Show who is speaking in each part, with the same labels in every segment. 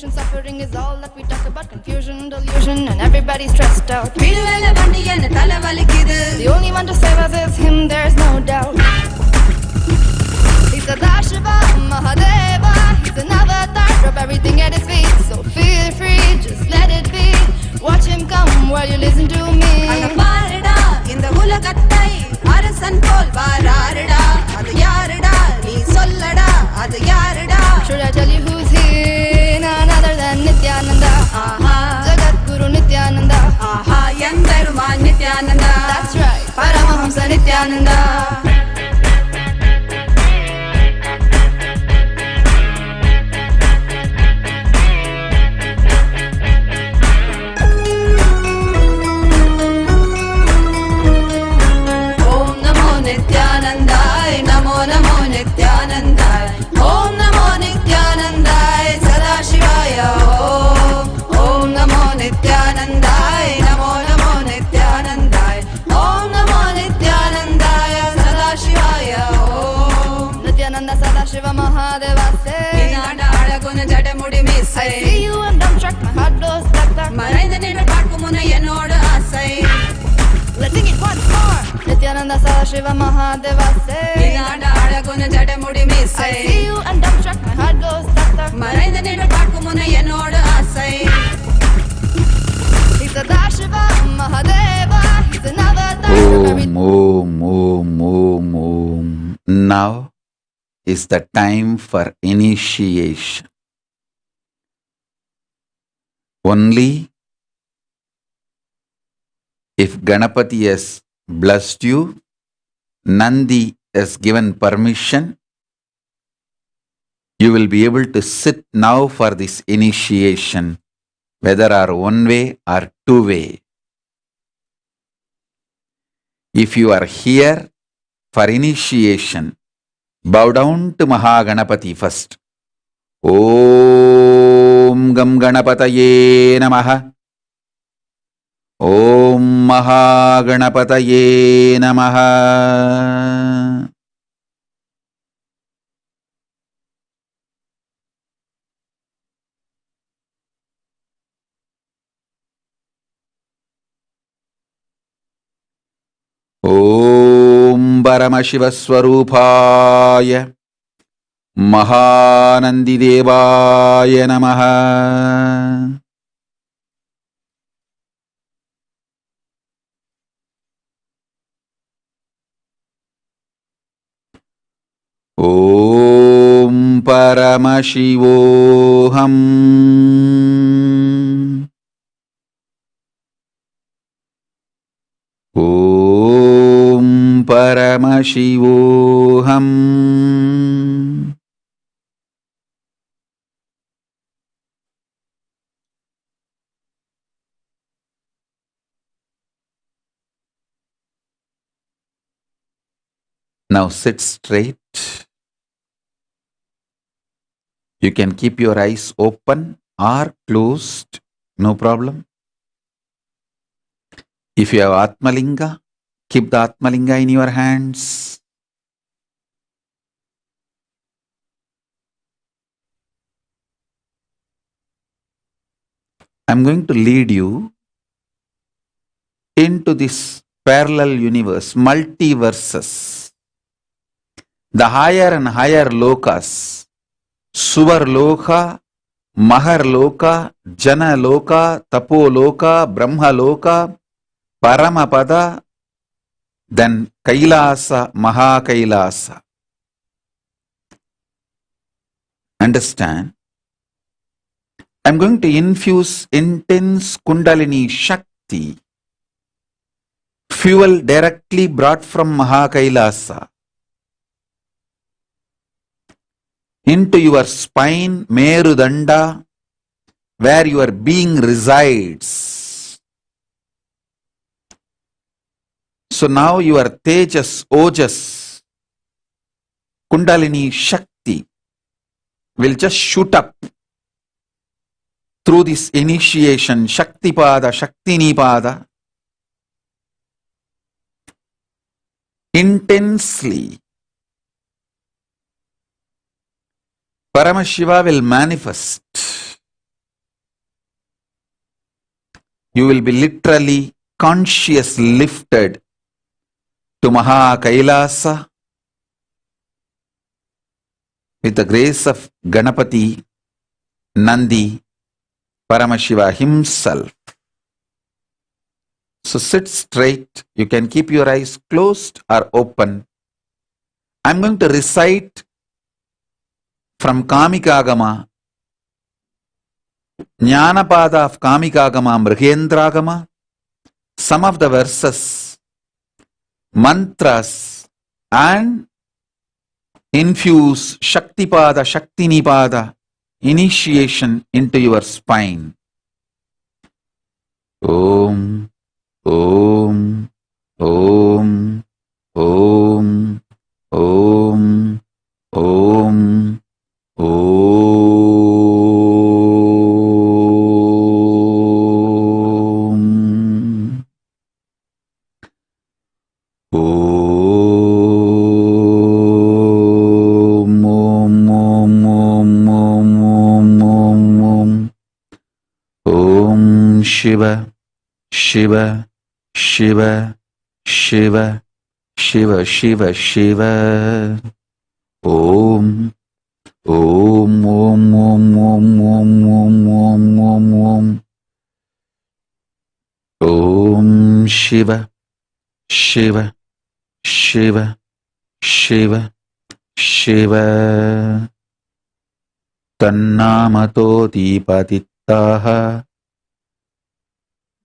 Speaker 1: Confusion, suffering is all that we talk about. Confusion, delusion, and everybody's stressed out. The only one to save us is him, there's no doubt. He's a Darshan, Mahadeva. He's an avatar, drop everything at his feet. So feel free, just let it be. Watch him come while you listen to me. In the உலகத்தை அரசன் போல் வாராருடா. அது யாருடா நீ சொல்லடா. அது யாருடா? Should I tell you who's here? None other than Nityananda. Jagat Guru Nityananda. Yandaruman Nityananda. That's right, Paramahamsa Nityananda. I see you and I'm struck, my heart goes stuck. Let's sing it once more. Nityananda Sadashiva Mahadeva say. I see you and I'm struck, my heart goes stuck. He's a Darshan, Mahadeva. He's another Darshan.
Speaker 2: Om. Now is the time for initiation. Only if Ganapati has blessed you, Nandi has given permission, you will be able to sit now for this initiation, whether or one way or two way. If you are here for initiation, bow down to Mahaganapati first. Om Gam Ganapataye Namaha. Om Mahaganapataye Namaha. Om Paramashivaswarupaya Mahanandidevaya Namaha. Om Paramashivoham. Om Paramashivoham. Now sit straight. You can keep your eyes open or closed, no problem. If you have Atmalinga, keep the Atmalinga in your hands. I'm going to lead you into this parallel universe, multiverses. The higher and higher lokas, Suvarloka, Maharloka, Janaloka, Tapoloka, Brahmaloka, Paramapada, then Kailasa, Mahakailasa. Understand? I'm going to infuse intense Kundalini Shakti, fuel directly brought from Mahakailasa, into your spine, Merudanda, where your being resides. So now your Tejas, Ojas, Kundalini Shakti will just shoot up through this initiation, Shaktipada, Shaktinipada, intensely. Paramashiva will manifest You will be literally conscious lifted to Maha Kailasa with the grace of Ganapati, Nandi, Paramashiva himself. So sit straight. You can keep your eyes closed or open. I'm going to recite from Kamikagama, Jnanapada of Kamikagama, Mrigendragama, some of the verses, mantras, and infuse Shaktipada, Shaktinipada initiation into your spine. Om, Om, Om, Om, Om, Om, Om. Shiva, Shiva, Shiva, Shiva, Shiva, Shiva, Shiva. Om, Om, Om, Om, Om, Om, Om, Om, Om, Om. Om Shiva, Shiva, Shiva, Shiva, Shiva. Tannamato dipadittaha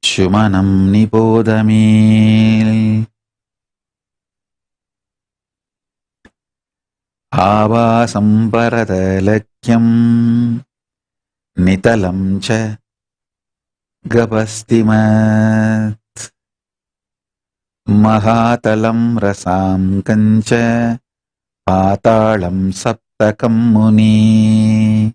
Speaker 2: Chumanam nipodami Avasam paradalakyam Nitalam cha Gapastimat Mahatalam rasam kancha Patalam saptakam muni.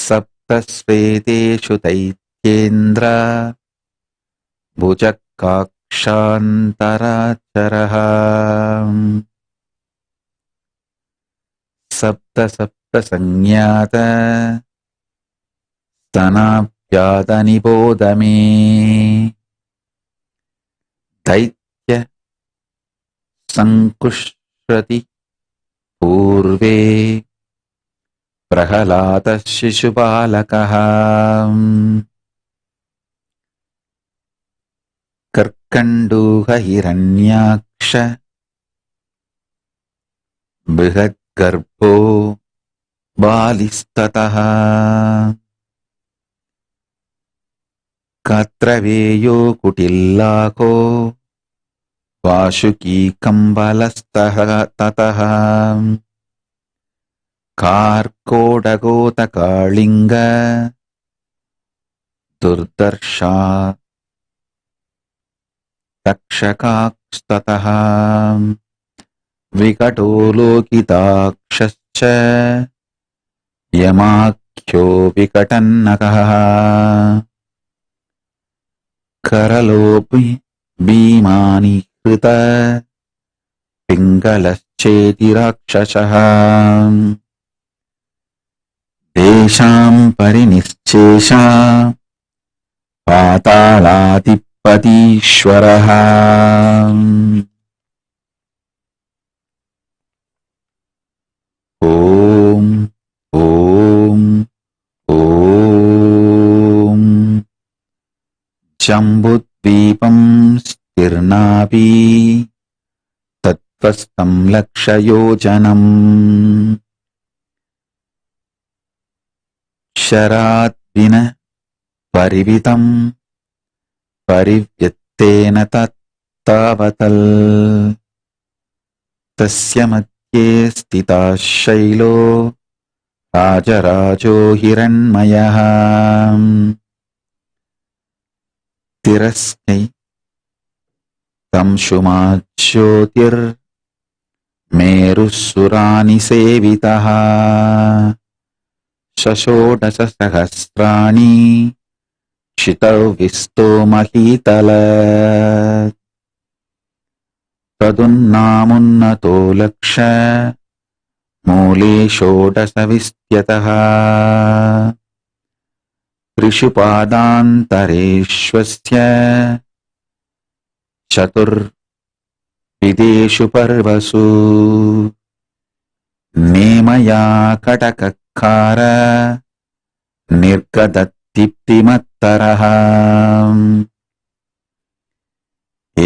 Speaker 2: Saptasveteshu taityendra Bhujakakshantaracharam Sapta sapta sangyata Stanapyata nipodami Daitya sankushrati purve Prahalata shishupalakaha Karkanduha hiranyaksha Brihadgarbho balistataha Katraveyo kutillako Vashuki kambalastaha tataha Karkodagota kalinga Durdarsha Takshakakstataha Vikato lokitakshascha Yamakyo vikatannakaha Karalopi bhimani krita Pingalaszeti rakshashaha Desham parinischesha Patalatipatishwaraha Om, Om, Om Jambudvipam stirnapi Tatvastam lakshayojanam Sharadvina parivitam Parivyattena tattavatal Tasya madhye stita shailo Rajarajo hiranmayah Tiraskai Tamshumajyotir Merusurani sevitaha Shashodasa sahasrani Shitau visto mahitala Tadunnamunnato laksha मूले षोडशविस्त्यतः त्रिषु पादान्तरेष्वस्य चतुर्विदेषु पर्वसु नेमया कटककार निर्गदत्तिप्तिमत्तरः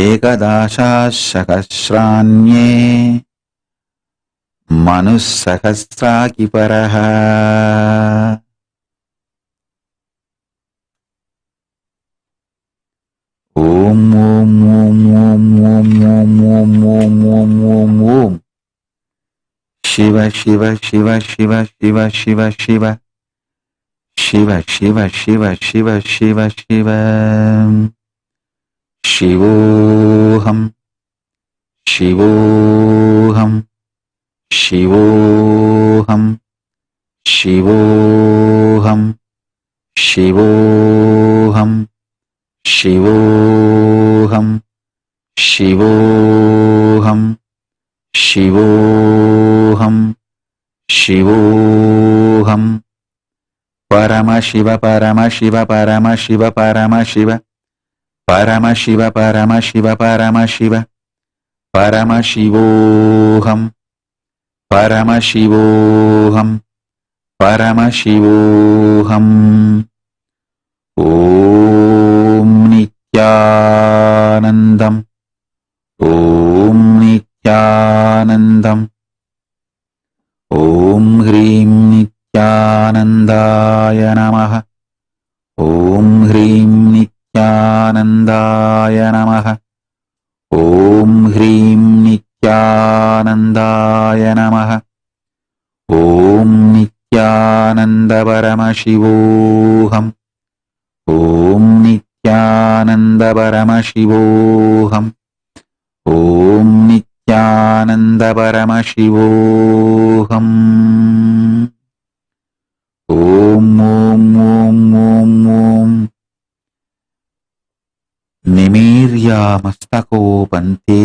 Speaker 2: एकदशाशकस्रान्ये मनुःसहस्राकिपरः ॐ ॐ ॐ ॐ ॐ शिव शिव शिव शिव शिव शिव शिव शिव शिव शिव शिव शिव शिव शिवोऽहं शिवोऽहं शिवोऽहं शिवोऽहं शिवोऽहं शिवोऽहं शिवोऽहं शिवोऽहं शिवोऽहं परमशिव परमशिव परमशिव परमशिव परमशिव परमशिव परमशिव परमशिवोऽहं परमशिवोऽहं परमशिवोऽहम् ॐ नित्यानन्दम् ॐ नित्यानन्दम् ॐ ह्रीं नित्यानन्दाय नमः ॐ ह्रीं नित्यानन्दाय नमः ॐ ह्रीं नित्यानन्दाय नमः ॐ नित्यानन्दपरमशिवोऽहम् ॐ नित्यानन्दपरमशिवोऽहम् ॐ नित्यानन्दपरमशिवोऽहम् ॐ ॐ ॐ ॐ ॐ निमीर्यामस्तकोपन्ते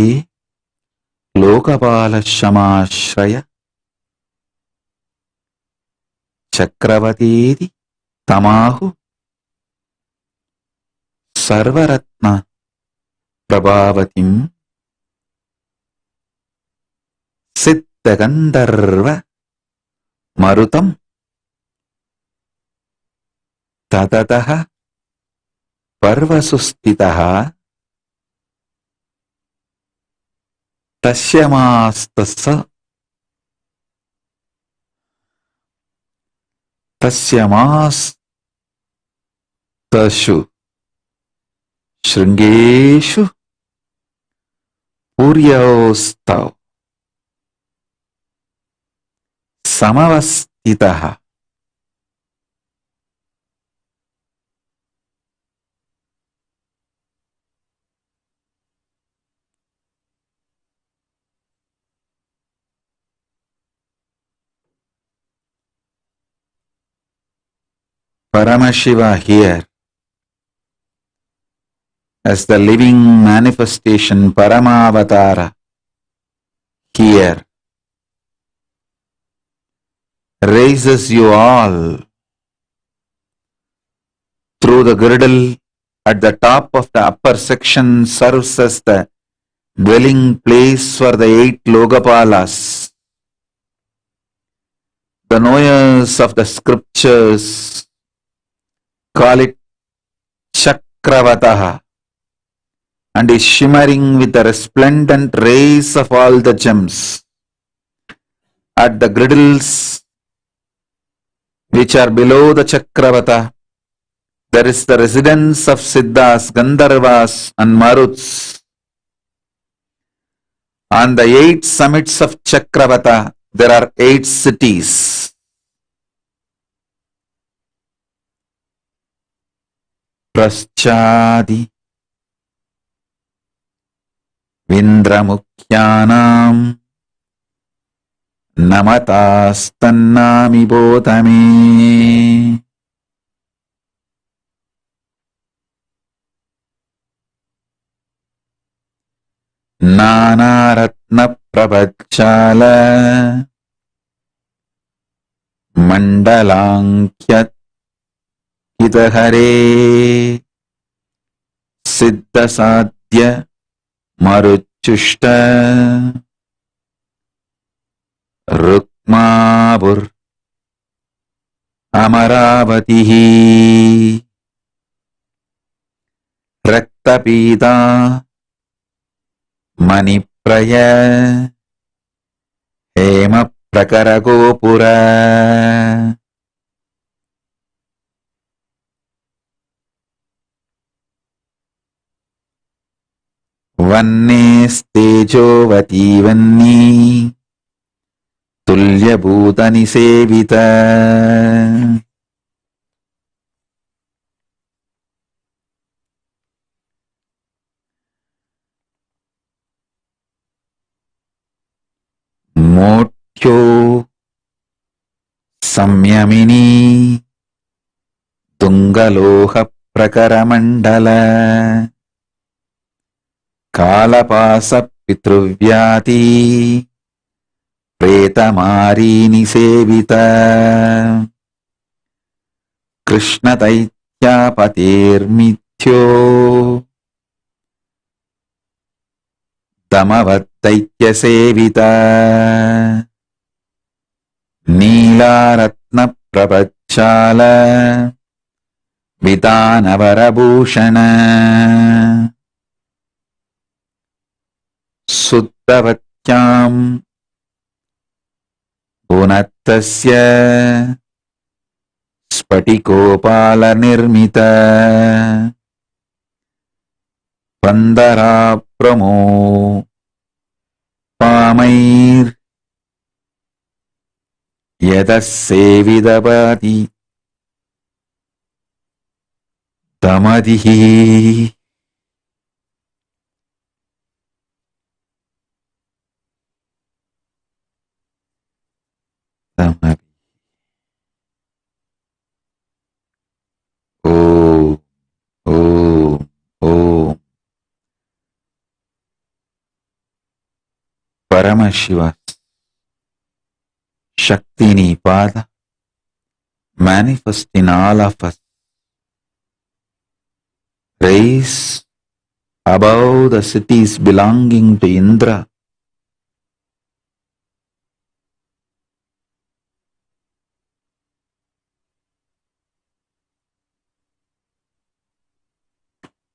Speaker 2: लोकपालशमाश्रय चक्रवतीति तमाहु सर्वरत्न प्रभावतीं सिद्धगन्धर्व मरुतं ततः पर्वसु स्थितः तस्यमास्तशु शृङ्गेषु पूर्योस्तौ समवस्थितः Paramashiva here as the living manifestation Paramavatara here raises you all through the girdle at the top of the upper section, serves as the dwelling place for the 8 Lokapalas. The knowers of the scriptures call it Chakravataha and is shimmering with the resplendent rays of all the gems. At the griddles which are below the Chakravata, there is the residence of Siddhas, Gandharvas and Maruts. On the 8 summits of Chakravata, there are 8 cities. Praschadi Vindramukyanam Namatastannami Botame. Nana Ratna Prabhachala Mandalankya Hare Siddha Sadhya Maruchushta Rukmabur Amaravatihi Raktapita Manipraya Hema Prakaragopura Vannestejovati Vanni Tulyabhutani Sevita Motyo Samyamini Tungaloha Prakaramandala Kalapasa Pitruvyati Pretamarini Sevita Krishna Daitya Patir Mithyo Damavat Daitya Sevita Nila Ratna Prabhachala Vidana Varabhushana Suddhavatyam Unatasya Spatikopala Nirmita Pandara Pramo Pamair Yadasevidavati Tamadihi Tamadihi Om Om Om Paramashiva Shaktini Pada manifest in all of us. Raise above the cities belonging to Indra.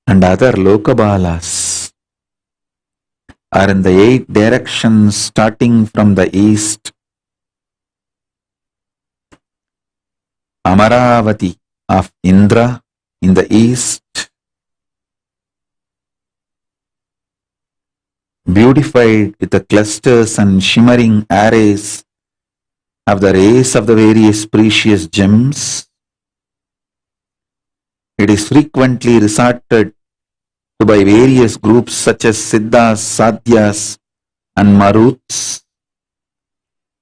Speaker 2: And other Lokabalas are in the 8 directions starting from the east. Amaravati of Indra in the east, beautified with the clusters and shimmering arrays of the rays of the various precious gems. It is frequently resorted to by various groups such as Siddhas, Sadhyas and Maruts.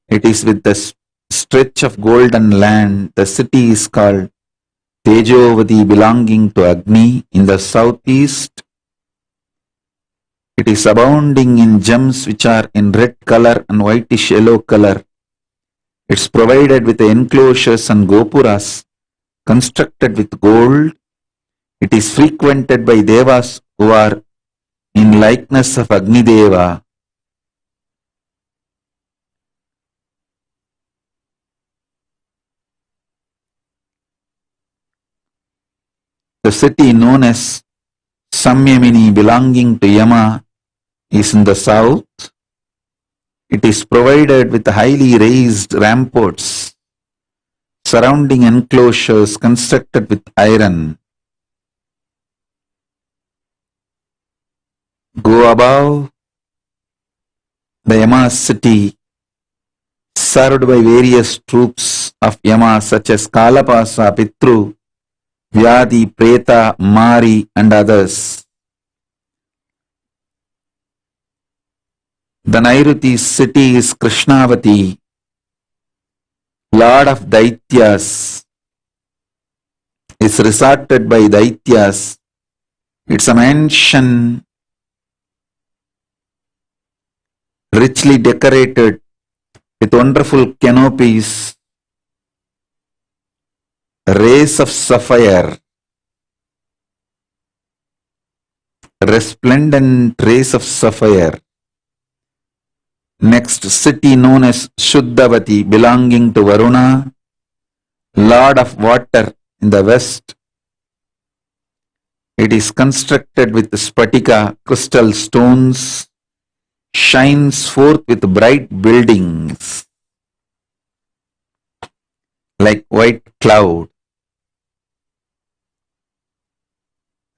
Speaker 2: It is with the stretch of golden land. The city is called Tejovati, belonging to Agni in the southeast. It is abounding in gems which are in red color and whitish yellow color. It's provided with the enclosures and gopuras constructed with gold. It is frequented by devas who are in likeness of Agni Deva. The city known as Samyamini, belonging to Yama, is in the south. It is provided with highly raised ramparts, surrounding enclosures constructed with iron. Go above the Yama city, served by various troops of Yama such as Kalapasa, Pitru, Vyadi, Preta, Mari and others. The Nairuti city is Krishnavati, Lord of Daityas. Is resorted by Daityas. It's a mansion richly decorated with wonderful canopies rays of sapphire, resplendent rays of sapphire. Next, city known as Shuddhavati, belonging to Varuna, Lord of water in the west. It is constructed with spatika crystal stones, shines forth with bright buildings like white cloud,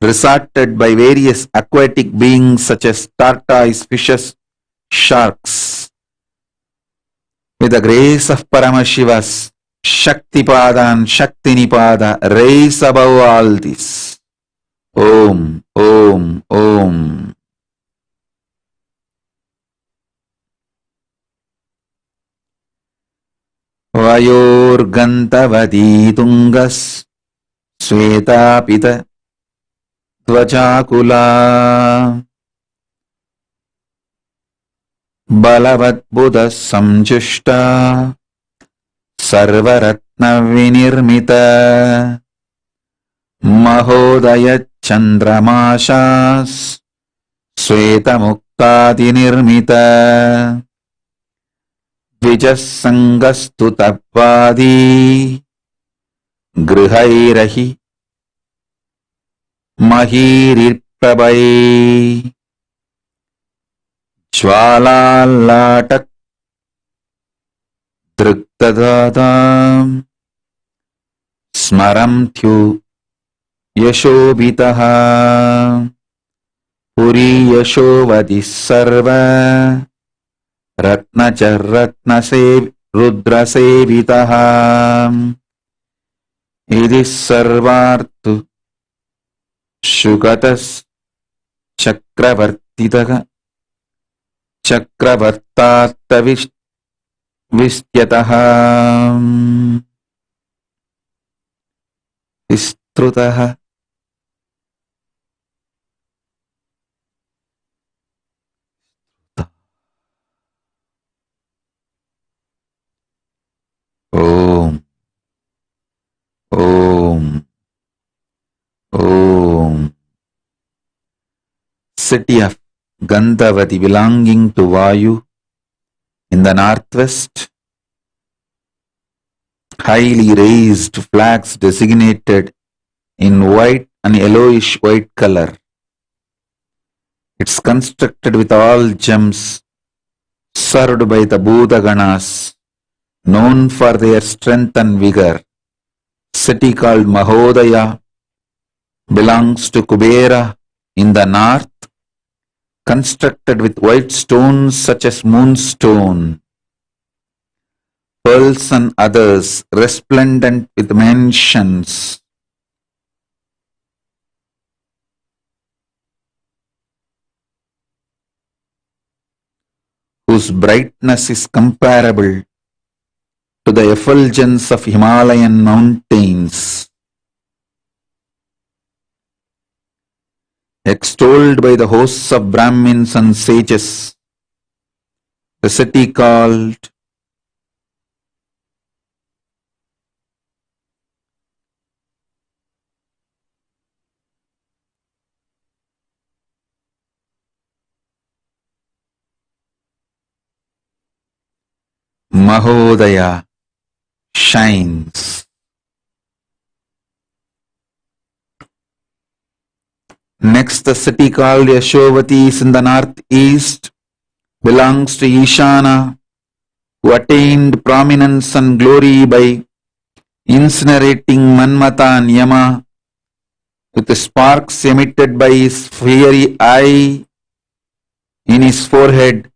Speaker 2: resorted by various aquatic beings such as tortoise, fishes, sharks. With the grace of Paramashiva's Shaktipada and Shaktinipada, raise above all this. Om, Om, Om. Vayorgantavadi tungas Svetapita Dvajakula Balavat Buddha Samjushta Sarvaratna Vinirmita Mahodaya Chandramashas Sweta Muktadi Nirmita Vijasangastu Tapvadi Grihairahi Mahiriprabai Jwalalatak Drugtadadam Smaramthyu Yashobitaha Puri Yashovadi Sarva Ratna Rudra Sevitaha Idis Sarvartu Shugatas Chakravartitaha Chakravartata Vistyataha Istrutaha Om, Om, Om. City of Gandhavati belonging to Vayu in the northwest. Highly raised flags designated in white and yellowish white color. It's constructed with all gems served by the Buddha Ganas, known for their strength and vigor. City called Mahodaya belongs to Kubera in the north, constructed with white stones such as moonstone, pearls and others, resplendent with mansions. Whose brightness is comparable to the effulgence of Himalayan mountains. Extolled by the hosts of Brahmins and sages, the city called Mahodaya shines. Next, the city called Yashovati is in the northeast, belongs to Ishana, who attained prominence and glory by incinerating Manmata and Yama with the sparks emitted by his fiery eye in his forehead.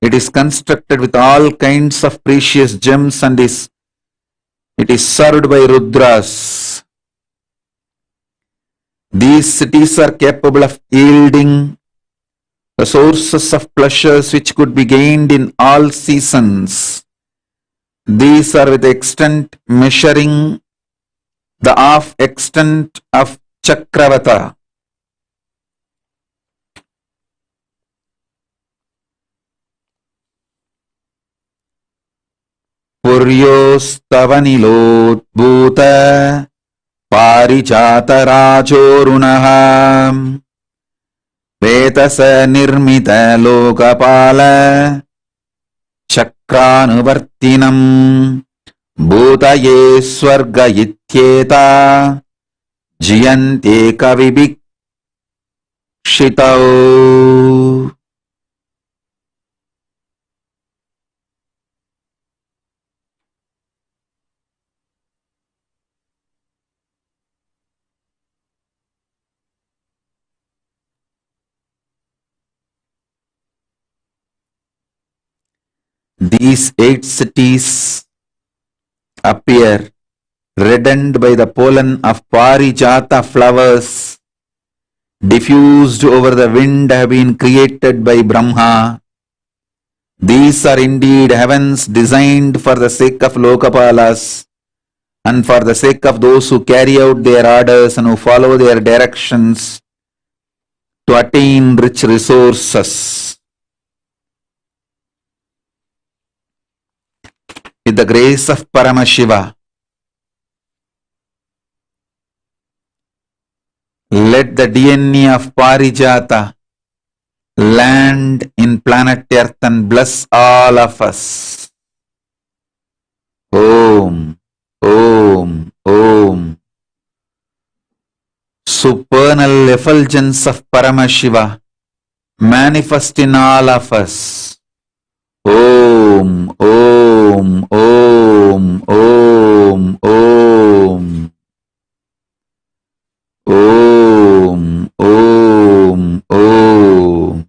Speaker 2: It is constructed with all kinds of precious gems and it is served by Rudras. These cities are capable of yielding the sources of pleasures which could be gained in all seasons. These are with the extent measuring the half extent of Chakravata. पुर्योस्तवनिलोद्भूत पारिजातराजोरुणः वेतस निर्मित लोकपाल चक्रानुवर्तिनम् भूतये स्वर्ग इत्येता जियन्ते कविभिक्षितौ. These 8 cities appear reddened by the pollen of parijata flowers diffused over the wind have been created by Brahma. These are indeed heavens designed for the sake of Lokapalas and for the sake of those who carry out their orders and who follow their directions to attain rich resources. With the grace of Paramashiva, let the DNA of Parijata land in planet Earth and bless all of us. Om, Om, Om. Supernal effulgence of Paramashiva manifest in all of us. Om, Om, Om, Om, Om. Om, Om, Om.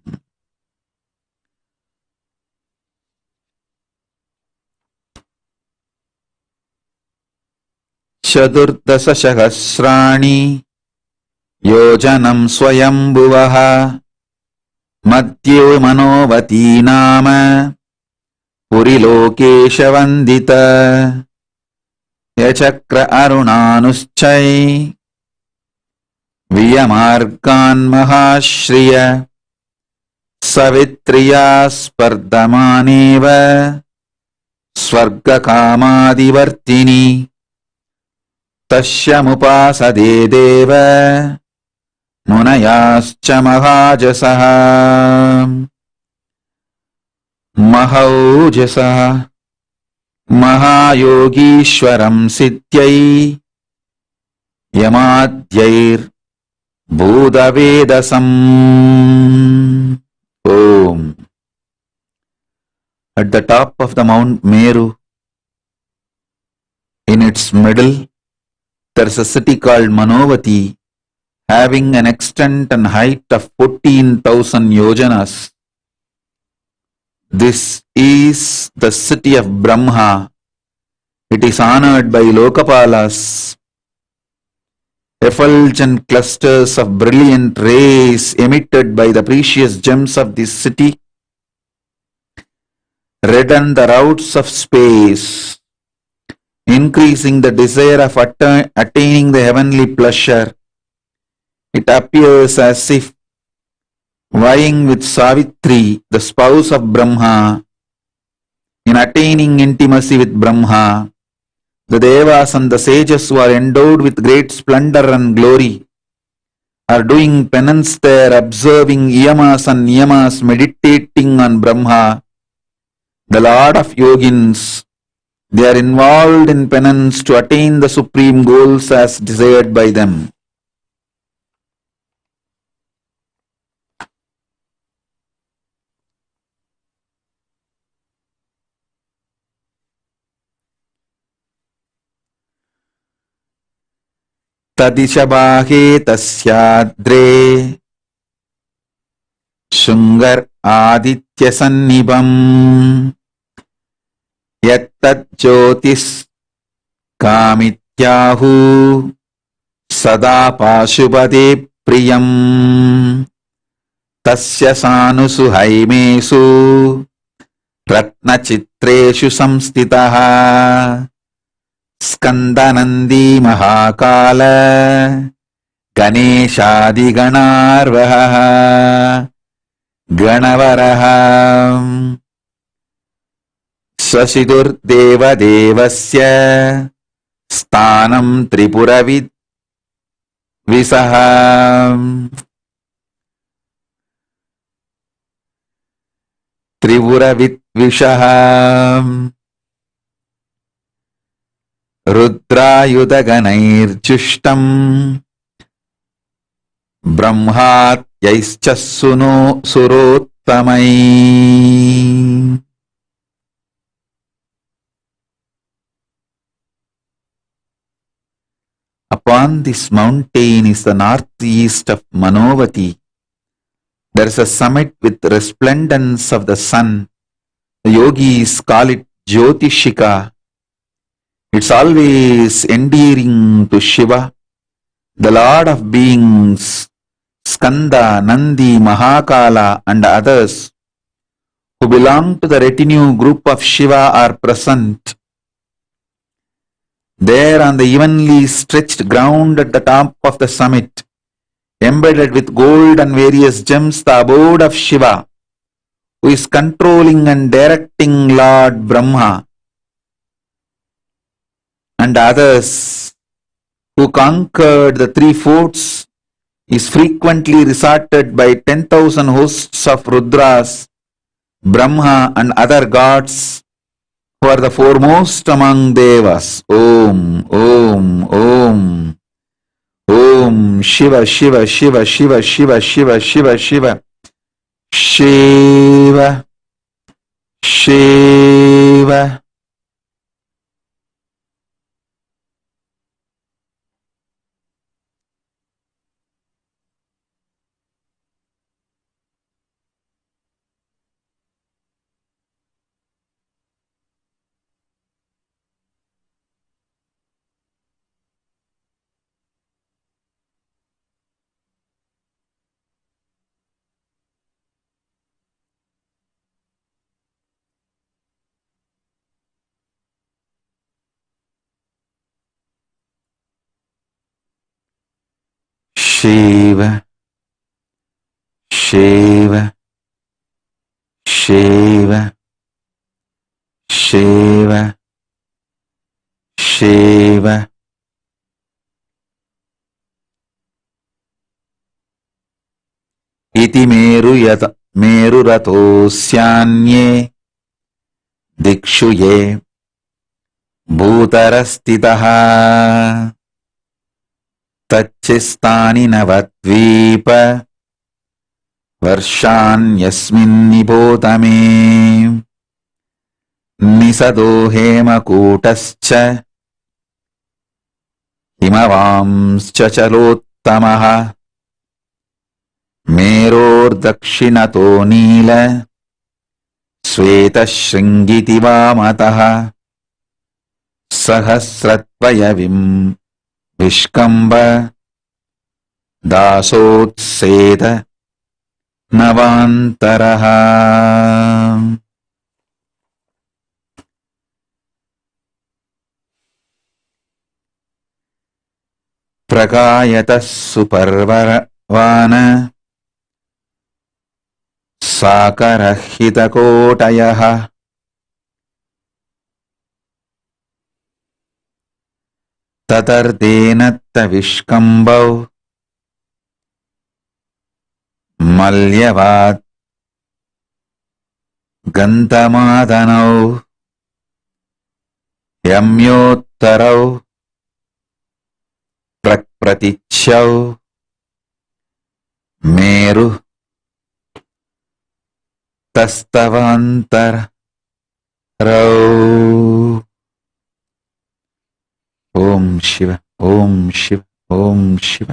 Speaker 2: Chadurdasa Sahasrani Yojanam Swayambhuvaha Madhye Manovati Nama Purilokesha Vandita Yachakra Arunanuschai Viyamargan Mahashriya Savitriya Spardhamaneva Swarga Kamadivartini Tashyamupasade Deva Munayascha Mahajasaha Mahaujasaha Mahayogishwaram Siddhyai Yamadhyair Budavedasam. Om. At the top of the Mount Meru, in its middle, there is a city called Manovati, having an extent and height of 14,000 yojanas. This is the city of Brahma. It is honored by Lokapalas. Effulgent clusters of brilliant rays emitted by the precious gems of this city redden the routes of space, increasing the desire of attaining the heavenly pleasure. It appears as if vying with Savitri, the spouse of Brahma, in attaining intimacy with Brahma. The Devas and the sages who are endowed with great splendor and glory are doing penance there, observing yamas and niyamas, meditating on Brahma, the Lord of Yogins. They are involved in penance to attain the supreme goals as desired by them. Tadishabahe tasyadre Shungar aditya sannibam Yattat jyotis kamityahu Sada pashubade priyam Tasya sanusu haimesu Ratna chitreshu samstitaha Skandanandi Mahakala Ganeshadi Ganarvaha Ganavaraha स्वशिदुर्देवदेवस्य स्थानं त्रिपुरविद्विषः त्रिपुरविद्विषः रुद्रायुधगणैर्जुष्टम् ब्रह्मात्यैश्च सुरोत्तमै. Upon this mountain is the northeast of Manovati. There is a summit with resplendence of the sun. The yogis call it Jyotishika. It's always endearing to Shiva, the Lord of beings. Skanda, Nandi, Mahakala and others who belong to the retinue group of Shiva are present. There on the evenly stretched ground at the top of the summit, embedded with gold and various gems, the abode of Shiva, who is controlling and directing Lord Brahma and others who conquered the three forts, is frequently resorted by 10,000 hosts of Rudras, Brahma and other gods who are the foremost among Devas. Om, Om, Om. Om Shiva, Shiva, Shiva, Shiva, Shiva, Shiva, Shiva, Shiva, Shiva, Shiva. Shiva, Shiva, Shiva, Shiva, Shiva. Iti merurathosyaanye dikshu ye bhutarastitaha tachistani navadvipa varshanyasmin nibodame nisado hemakutascha himavamscha chalottamaha मेरोर्दक्षिणतो नील श्वेतशृङ्गिति वामतः सहस्रत्वयविं विष्कम्ब दासोत्सेद नवान्तरः. प्रगायतः सुपर्ववान साकरहितकोटयः ततर्देनत्तविष्कम्बौ मल्यवात् गन्धमादनौ यम्योत्तरौ प्रप्रतिच्छौ मेरु तस्तवान्तर रौ. ओम शिव, ओम शिव, ओम शिव.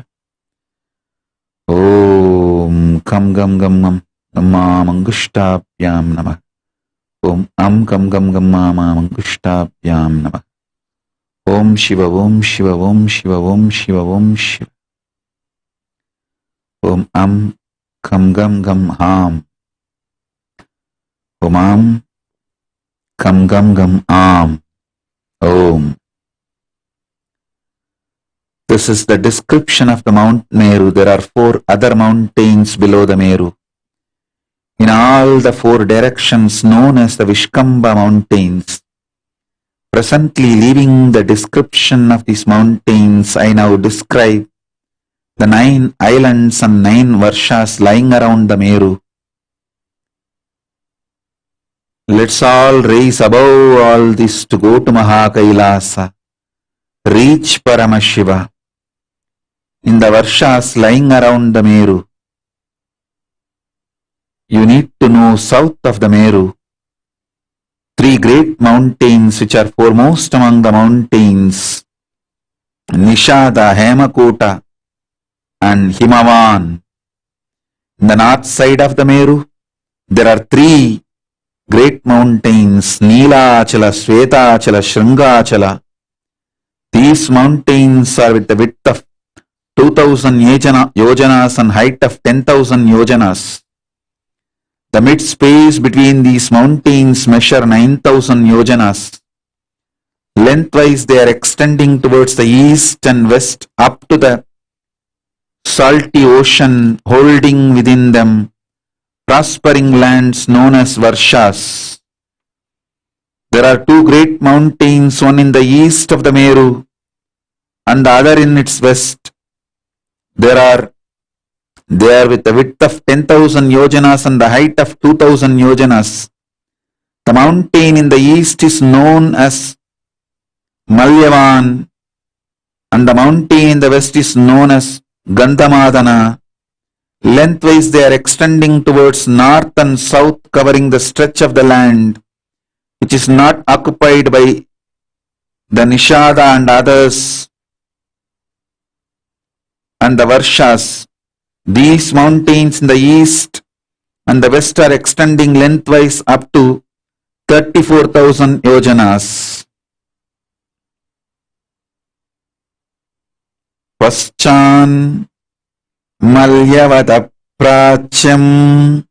Speaker 2: ओम कम गम गम गम मामंगुष्टाभ्याम नमः. ओम अम कम गम गम मामंगुष्टाभ्याम नमः. ओम शिव, ओम शिव, ओम शिव, ओम शिव, ओम शिव. ओम अम कम गम गम हाम. Om Am Kam Gam Gam Am Om. This is the description of the Mount Meru. There are 4 other mountains below the Meru. in all the four directions known as the Vishkamba mountains. Presently, leaving the description of these mountains, I now describe the 9 islands and 9 varshas lying around the Meru. Let's all raise above all this to go to Mahakailasa, reach Paramashiva. In the varshas lying around the Meru, you need to know south of the Meru, 3 great mountains which are foremost among the mountains, Nishada, Hemakuta and Himavan. In the north side of the Meru, there are 3 great mountains, Neelachala, Svetachala, Shringachala. These mountains are with the width of 2000 yojanas and height of 10,000 yojanas. The mid space between these mountains measure 9,000 yojanas. Lengthwise they are extending towards the east and west up to the salty ocean, holding within them prospering lands known as Varshas. There are 2 great mountains, one in the east of the Meru and the other in its west. They are with the width of 10,000 yojanas and the height of 2,000 yojanas. The mountain in the east is known as Malyavan and the mountain in the west is known as Gandhamadana. Lengthwise they are extending towards north and south, covering the stretch of the land which is not occupied by the Nishada and others and the Varshas. These mountains in the east and the west are extending lengthwise up to 34,000 yojanas. Paschan Malyavata Prachyam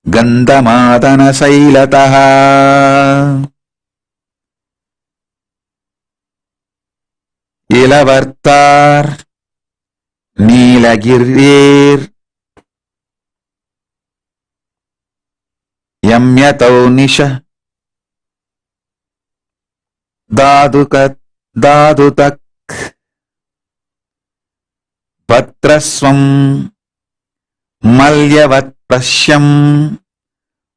Speaker 2: Gandhamadana Sailataha Ilavartar Neelagirir Yamyatau Nisha Dadukat Dadutak Patraswam Malyavat Prasyam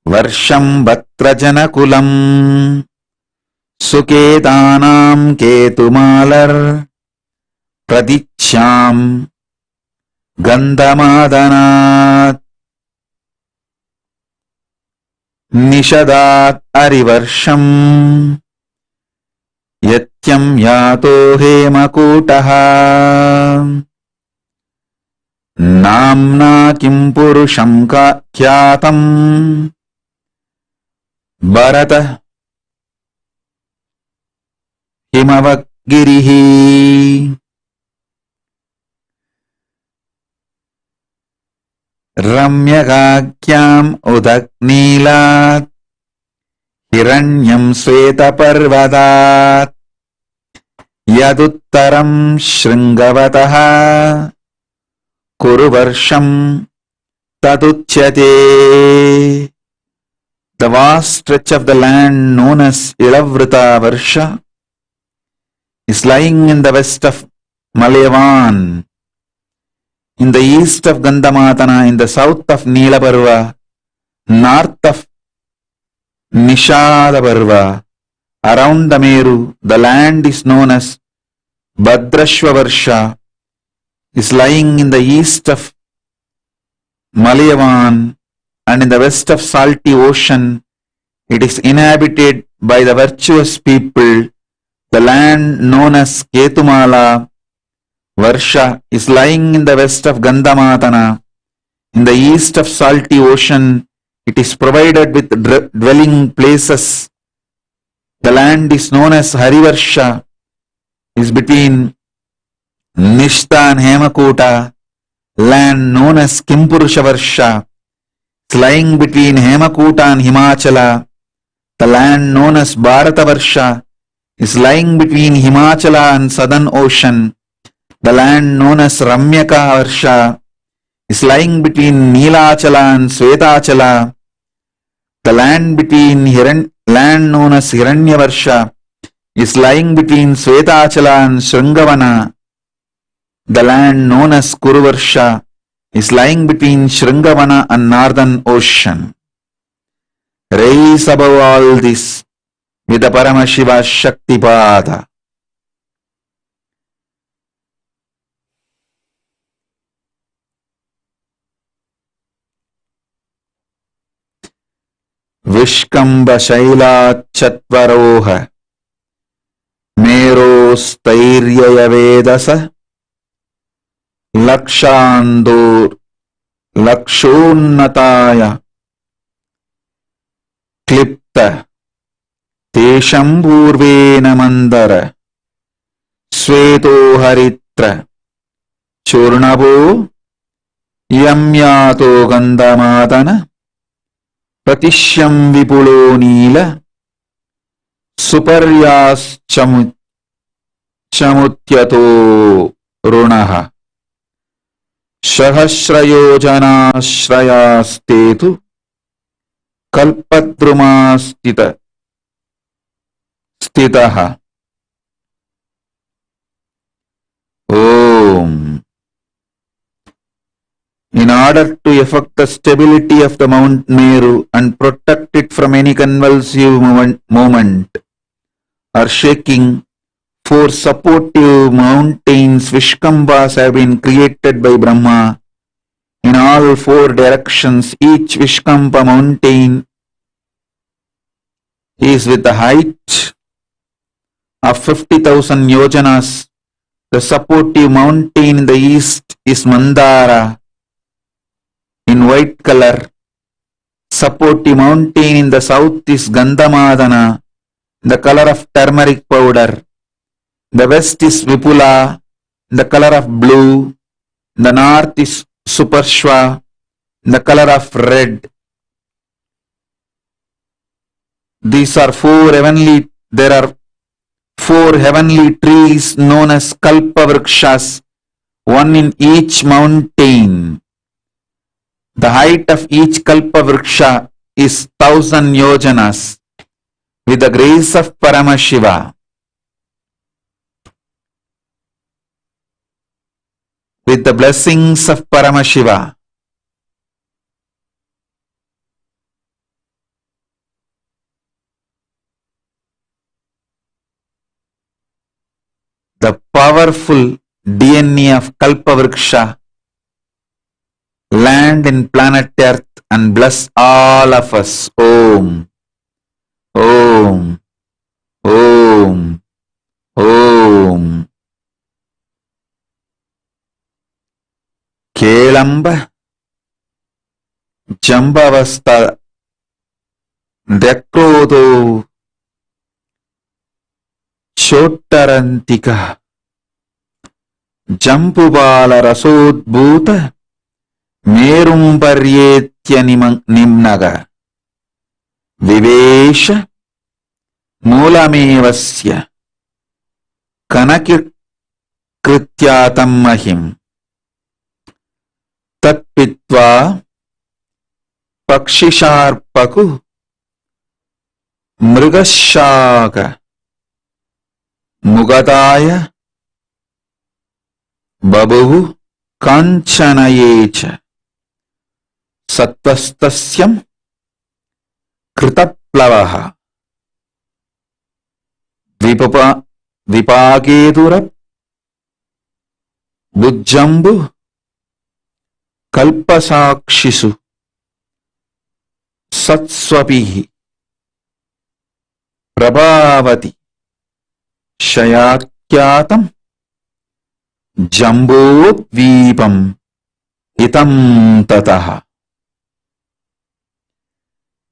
Speaker 2: Varsham Batrajanakulam Suketanam Ketumalar Pradichyam Gandhamadanat Nishadat Arivarsham Yatyam Yato Hemakutaha Namna Kim Purusham Kyatam Bharata Himavagirihi Ramyagakyam Udaknilat Hiranyam Svetaparvadat Yaduttaram Shringavataha Kuruvarsham Taduchyate. The vast stretch of the land known as Ilavrita Varsha is lying in the west of Malyavan, in the east of Gandhamadana, in the south of Neelaparva, north of Nishadaparva. Around the Meru, the land is known as Bhadrashva Varsha, is lying in the east of Malyavan and in the west of salty ocean. It is inhabited by the virtuous people. The land known as Ketumala Varsha is lying in the west of Gandhamadana. In the east of salty ocean, it is provided with dwelling places. The land is known as Harivarsha, is between Nishta and Hemakuta. Land known as Kimpurusha Varsha is lying between Hemakuta and Himachala. The land known as Bharata Varsha is lying between Himachala and Southern Ocean. The land known as Ramyaka Varsha is lying between Neelachala and Svetachala. The land land known as Hiranyavarsha is lying between Svetachala and Sringavana. The land known as Kuruvarsha is lying between Sringavana and Northern Ocean. Rise above all this with the Paramashiva Shaktipada. Vishkamba Shaila Chatvaroha Mero Stairya Vedasa Lakshandur Lakshonnataya Klipta Tesham Purvena Mandara Sveto Haritra Churnabo Yamyato Gandamadana Pratishyam Vipulo Nila Suparyas Chamutyato Runaha Sahasrayojana Shrayastetu Kalpadruma Stitaha. Om. In order to effect the stability of the Mount Meru and protect it from any convulsive movement or shaking, 4 supportive mountains Vishkambas have been created by Brahma in all 4 directions. Each Vishkamba mountain is with the height of 50,000 yojanas. The supportive mountain in the east is Mandara in white color. Supportive mountain in the south is Gandhamadana, the color of turmeric powder. The west is Vipula, the color of blue. The north is Suparshva, the color of red. There are 4 heavenly trees known as Kalpavrikshas, 1 in each mountain. The height of each Kalpavriksha is 1,000 yojanas. With the grace of Paramashiva, with the blessings of Paramashiva, the powerful DNA of Kalpavriksha land in planet Earth and bless all of us. Om. Om. Om. Om. Kelamba Jambavasta Dekrodo Chotarantika Jampubala Rasodbhuta Merumbaryetya Nimnaga Vivesha Moolamevasya Kanakirkrityatam Mahim Tatpitva Pakshisharpaku Mrigashaka Mugadaya Babu Kanchanayecha Sattvastasyam Kritaplavaha Vipagedura Bujjambu Kalpasakshisu Satswapihi Prabhavati Shayakyatam Jambodvipam Itam Tataha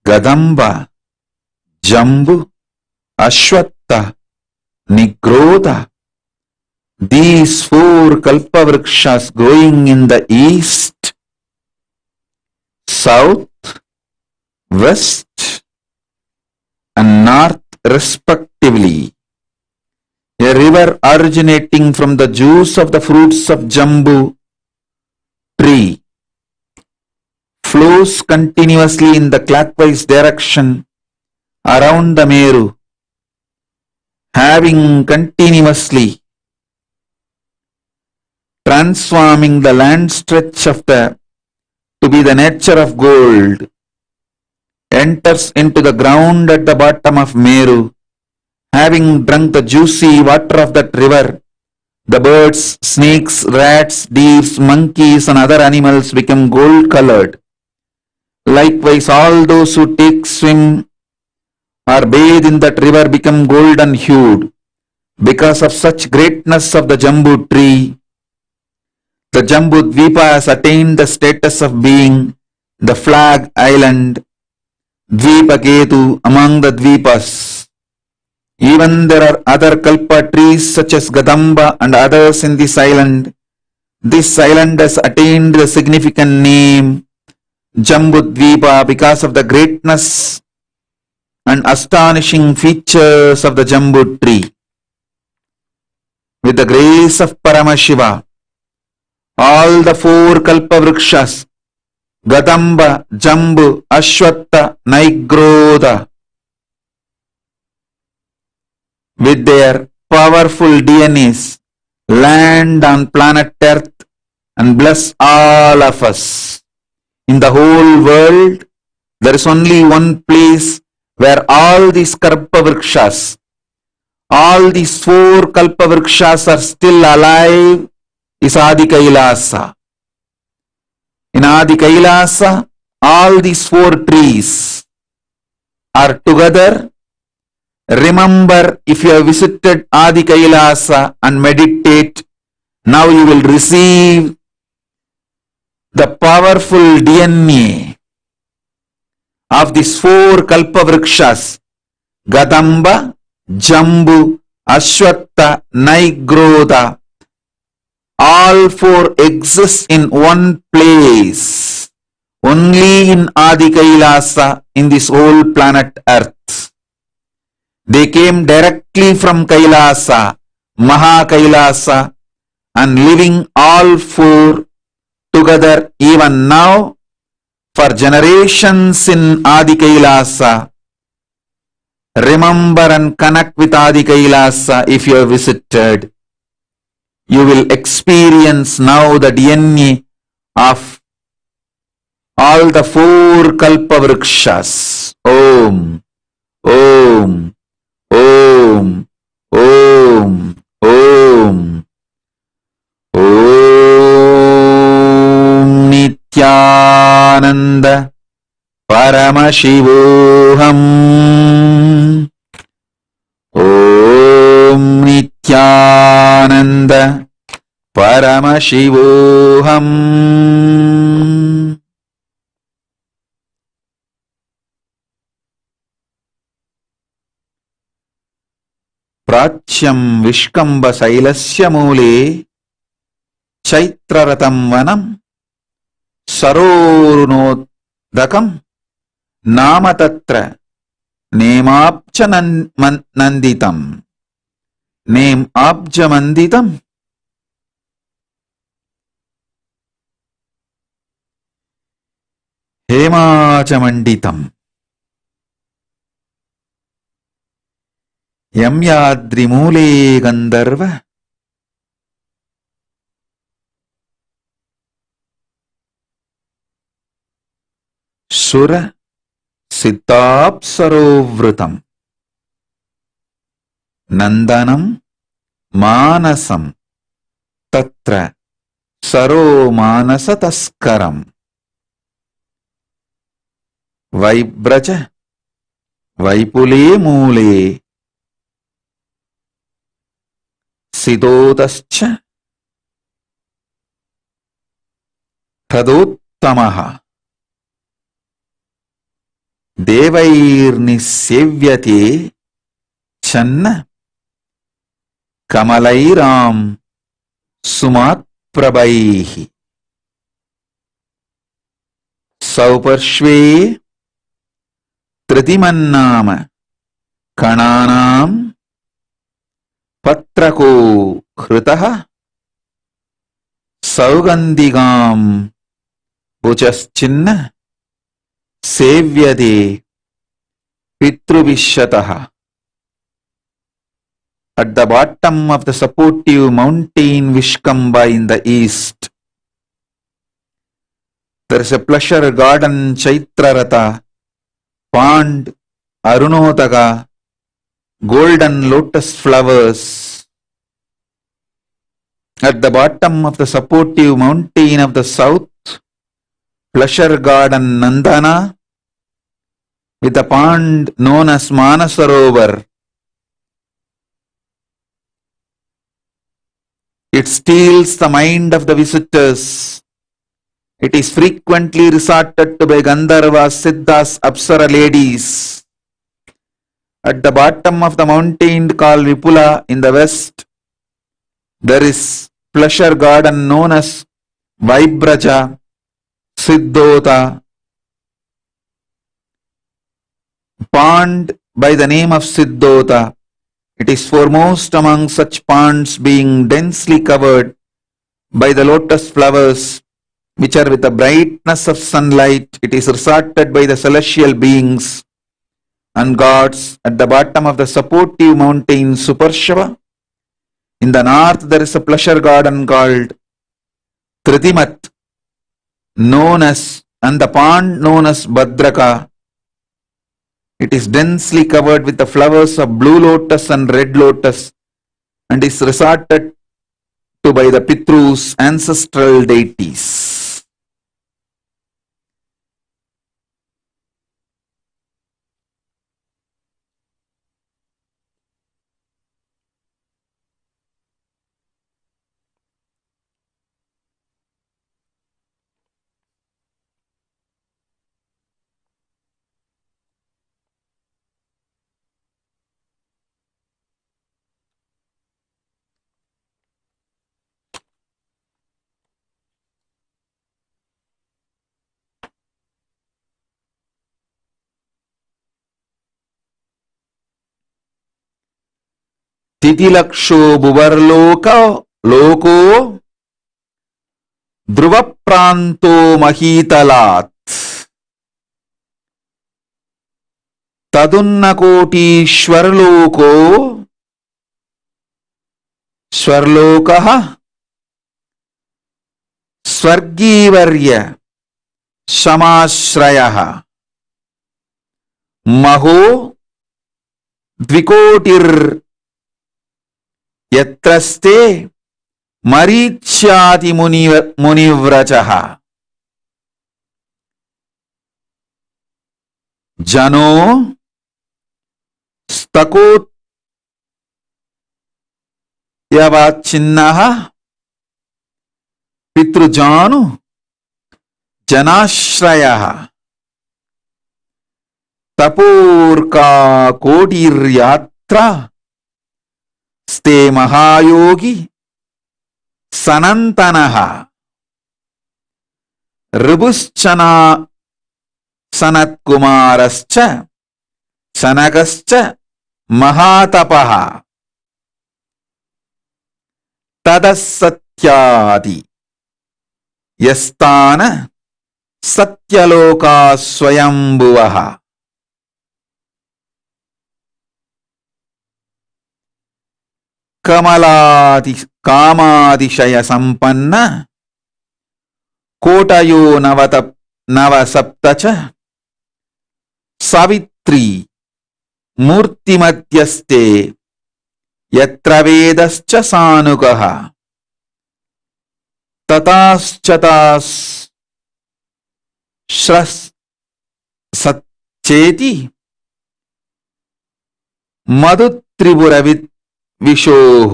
Speaker 2: Gadamba Jambu Ashwatta Nigrota. These 4 Kalpavrikshas growing in the east, south, west and north respectively. A river originating from the juice of the fruits of Jambu tree flows continuously in the clockwise direction around the Meru, having continuously transforming the land stretch of the to be the nature of gold, enters into the ground at the bottom of Meru, having drunk the juicy water of that river. The birds, snakes, rats, deers, monkeys and other animals become gold colored. Likewise, all those who take swim or bathe in that river become golden hued. Because of such greatness of the Jambu tree, the Jambu Dvipa has attained the status of being the flag island, Dvipaketu, among the Dvipas. Even there are other kalpa trees such as Gadamba and others in this island. This island has attained the significant name Jambudvipa because of the greatness and astonishing features of the Jambu tree. With the grace of Paramashiva, all the four kalpa vrikshas, Gadamba, Jambu, Ashwatta, Naigroda, with their powerful DNAs, land on planet Earth and bless all of us. In the whole world, there is only one place where all these kalpa vrikshas, all these four kalpa vrikshas are still alive, is Adi Kailasa. In Adi Kailasa, all these four trees are together. Remember, if you have visited Adi Kailasa and meditate, now you will receive the powerful DNA of these four kalpa vrikshas, Gadamba, Jambu, Ashwatta, Naigroda. All four exist in one place, only in Adi Kailasa, in this whole planet Earth. They came directly from Kailasa, Maha Kailasa, and living all four together even now for generations in Adi Kailasa. Remember and connect with Adi Kailasa if you have visited. You will experience now the DNA of all the four kalpa vrikshas. Om, Om, Om, Om, Om, Om Nityananda Paramashivoham. Om Nityananda Paramashivoham. प्राच्यं विष्कम्ब शैलस्य मूले चैत्ररतं वनं सरोरुणोदकं नाम तत्र नेमाब्जमन्दितं नेमाब्जमन्दितं हेमाचमण्डितम् यम्याद्रिमूले गन्धर्व सुर सिद्धाप्सरोवृतम् नन्दनं मानसं तत्र सरो मानसतस्करम् वैब्रज वैपुले मूले सिदोदश्च तदोत्तमः देवैर्निसेव्यते चन्न कमलैरां सुमात्प्रभैः सौपर्श्वे तृतिमन्नाम कणानां पत्रको हृतः सौगन्धिकां भुजश्चिन्न सेव्यते पितृविश्यतः. At the bottom of the supportive mountain Vishkamba in the east, there is a pleasure garden Chaitrarata, pond, Arunotaka, golden lotus flowers. At the bottom of the supportive mountain of the south, pleasure garden Nandana, with a pond known as Manasarovar. It steals the mind of the visitors. It is frequently resorted to by Gandharvas, Siddhas, Apsara ladies. At the bottom of the mountain called Vipula in the west, there is pleasure garden known as Vaibraja, Siddhota, pond by the name of Siddhota. It is foremost among such ponds, being densely covered by the lotus flowers, which are with the brightness of sunlight. It is resorted by the celestial beings and gods. At the bottom of the supportive mountain Suparshava, in the north there is a pleasure garden called Tritimat, and the pond known as Bhadraka. It is densely covered with the flowers of blue lotus and red lotus and is resorted to by the Pitrus, ancestral deities. तिथिलक्षो लोको ध्रुवप्रान्तो महीतलात् तदुन्नकोटीश्वरलोको स्वर्लोकः स्वर्गीवर्य समाश्रयः महो द्विकोटिर् यत्रस्ते मरीच्याति मुनिव्रजः जनो स्तकोत्यवाच्छिन्नः पितृजानु जनाश्रयः तपोर्का कोटिर्यात्रा स्ते महायोगी सनंतनः ऋभुश्चना सनत्कुमारश्च सनकश्च महातपः तदसत्यादि यस्तान सत्यलोका स्वयंभुवः कमलादि कामादिशय संपन्न कोटयो नवसप्त च सावित्री मूर्तिमध्यस्ते यत्र वेदश्च सानुगः सच्चेति मधुत्रिपुरवित् विशोः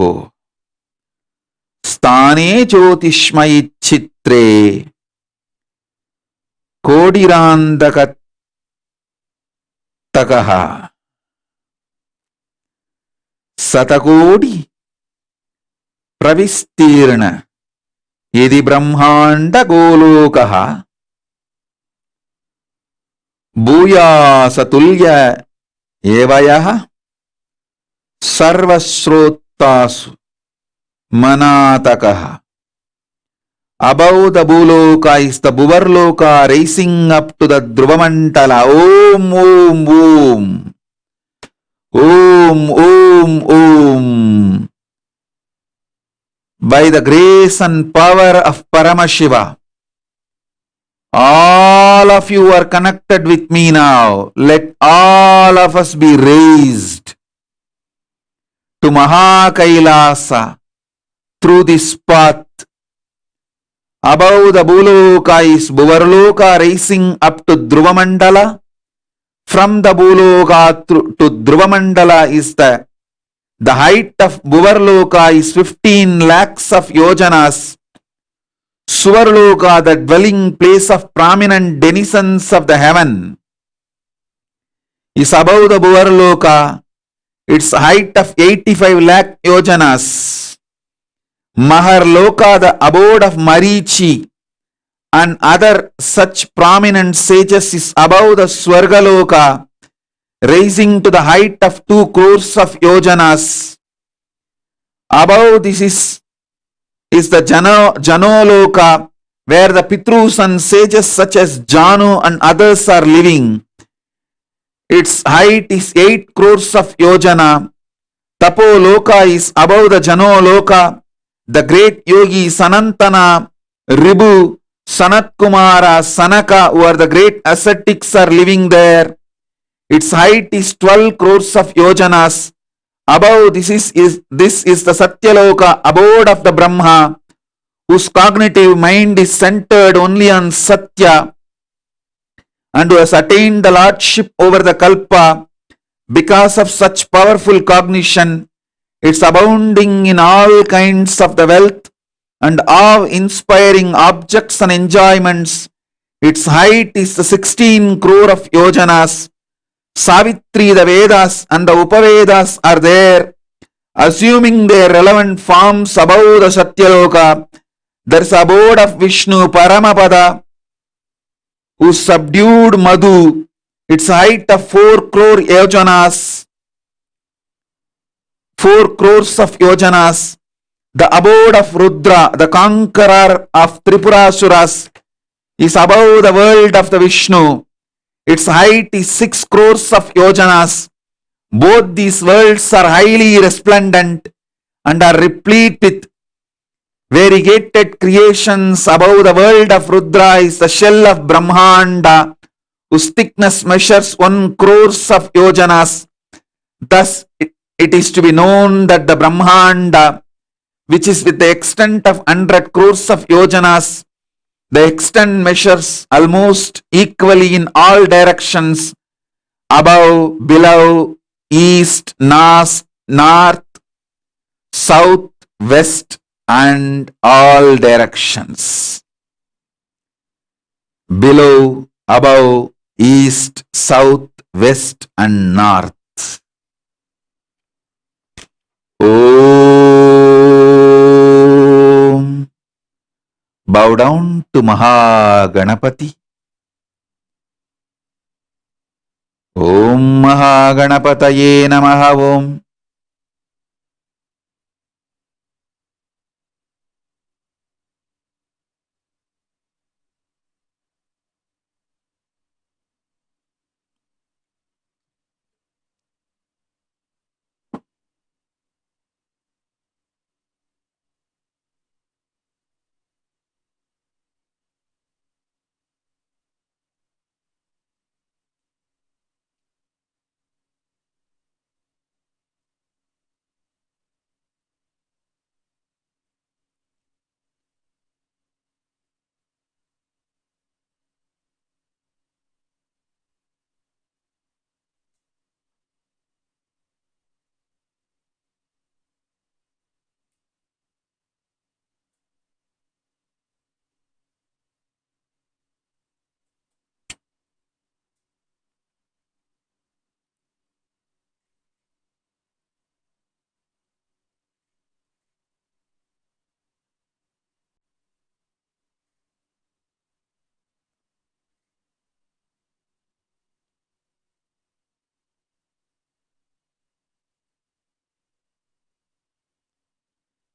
Speaker 2: स्थाने ज्योतिष्मयि चित्रे कोडिरांधकतकः शतकोटि प्रविस्तीर्ण यदि ब्रह्मांड गोलोकः भूयासतुल्य एवयः सर्वश्रोतासु मनातकः Above the Bhuloka is the Bhuvarloka rising up to the Dhruvamantala. Om, Om, Om. Om, Om, Om. By the grace and power of Paramashiva, all of you are connected with me now. Let all of us be raised to Mahakailasa through this path. Above the Bhuloka is Bhuvarloka rising up to Dhruvamandala. From the Bhuloka to Dhruvamandala is the height of Bhuvarloka is 15 lakhs of yojanas. Suvarloka, the dwelling place of prominent denizens of the heaven, is above the Bhuvarloka. Its height of 85 lakh yojanas. Maharloka, the abode of Marichi and other such prominent sages, is above the Swargaloka, rising to the height of 2 crores of yojanas. Above this is the Janoloka, where the Pitrus and sages such as Janu and others are living. Its height is 8 crores of yojana. Tapoloka is above the Janoloka. The great yogi Sanantana, Ribu, Sanat Kumara, Sanaka, who are the great ascetics, are living there. Its height is 12 crores of yojanas. Above this is the Satyaloka, abode of the Brahma, whose cognitive mind is centered only on Satya and who has attained the lordship over the Kalpa. Because of such powerful cognition, it's abounding in all kinds of the wealth and awe-inspiring objects and enjoyments. Its height is 16 crore of yojanas. Savitri, the Vedas and the Upavedas are there, assuming their relevant forms above the Satyaloka. There is abode of Vishnu, Paramapada, who subdued Madhu. Its height of 4 crore yojanas. 4 crores of yojanas. The abode of Rudra, the conqueror of Tripurasuras, is above the world of the Vishnu. Its height is 6 crores of yojanas. Both these worlds are highly resplendent and are replete with variegated creations. Above the world of Rudra is the shell of Brahmanda, whose thickness measures 1 crores of yojanas. Thus, it is to be known that the Brahmanda, which is with the extent of 100 crores of yojanas, the extent measures almost equally in all directions, above, below, east, north, south, west, and all directions. Below, above, east, south, west, and north. Om. Bow down to Mahaganapati. Om Mahaganapataye Namaha Om.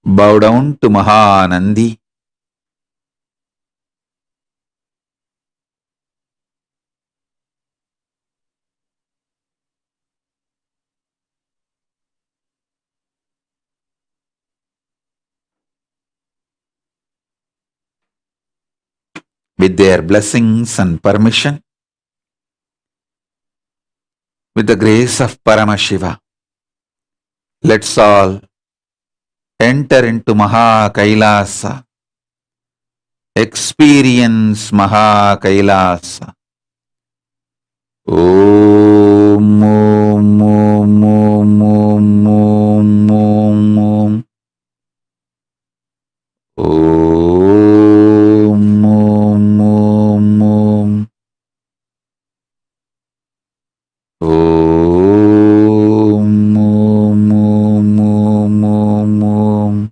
Speaker 2: Bow down to Mahanandi. with their blessings and permission, with the grace of Paramashiva, let's all enter into Maha Kailasa, experience Maha Kailasa. Om, Om, Om, Om, Om, Om, Om, Om. Om, Om, Om, Om. Om, Om, Om, Om, Om, Om.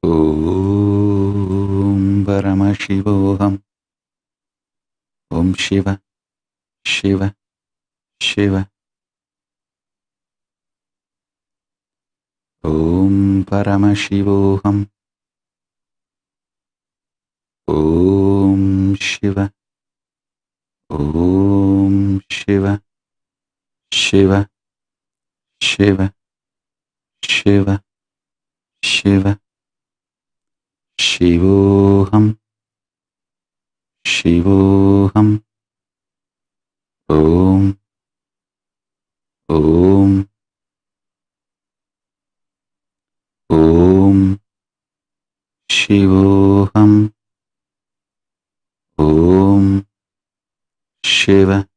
Speaker 2: Om Paramashivoham. Om Shiva, Shiva, Shiva. Om Paramashivoham. Om Shiva, Om Shiva, Shiva, Shiva, Shiva, Shiva. Shivoham, Shivoham. Om, Om, Om. Shivoham. Om, Shiva.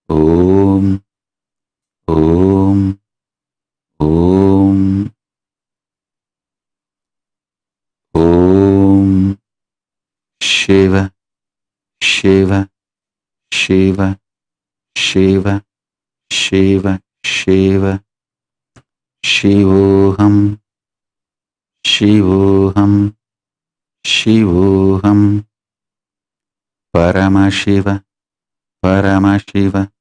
Speaker 2: Om, Om, Om. Om Shiva, Shiva, Shiva, Shiva, Shiva, Shiva. Shivoham, Shivoham, Shivoham. Paramashiva, Paramashiva,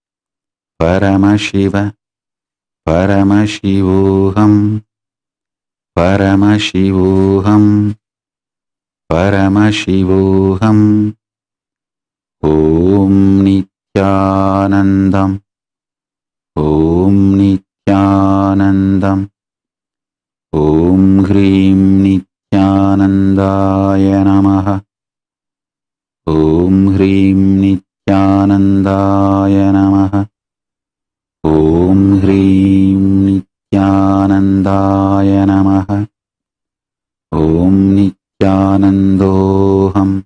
Speaker 2: Paramashiva, Paramashivoham, Paramashivoham, Paramashivoham. Om Nityanandam, Om Nityanandam. Om Hrim Nityanandaya Namaha. Om Hrim Nityanandaya Namaha. Om Hrim Nityanandaya Namaha. Om Nityanandoham,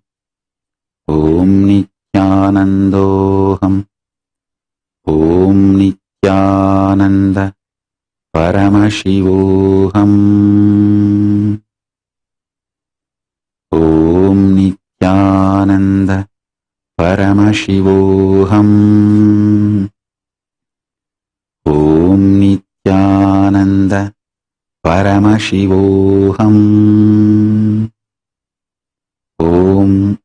Speaker 2: Om Nityanandoham. Om Nityananda Paramashivoham. Om Nityananda Paramashivoham. Om Nityananda Paramashivoham. Om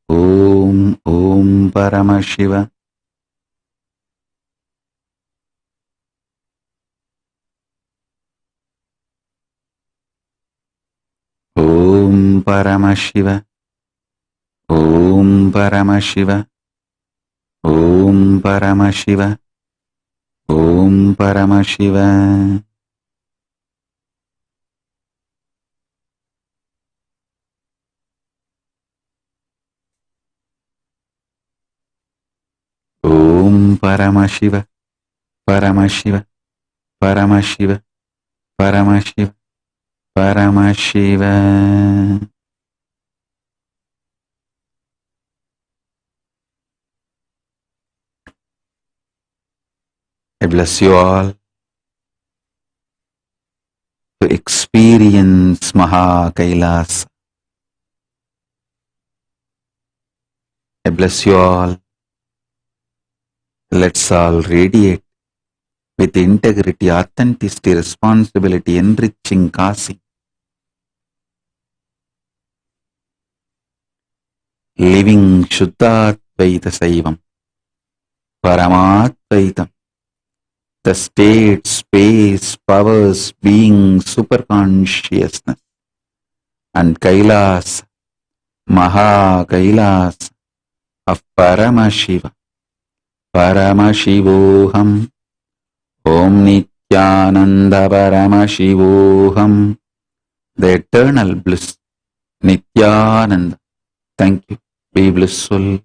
Speaker 2: Paramashiva. Om Paramashiva. Om Paramashiva. Om Paramashiva. Om Paramashiva. Om Paramashiva. Paramashiva. Paramashiva. Paramashiva. Paramashiva. I bless you all to experience Maha Kailas. I bless you all. Let's all radiate with integrity, authenticity, responsibility, enriching Kasi. Living Shuddhadvaita Saivam, Paramadvaitam, the state, space, powers, being, superconsciousness, and Kailas, Maha Kailas of Paramashiva, Paramashivoham, Om Nityananda Paramashivoham, the eternal bliss, Nityananda. Thank you. Be blissful.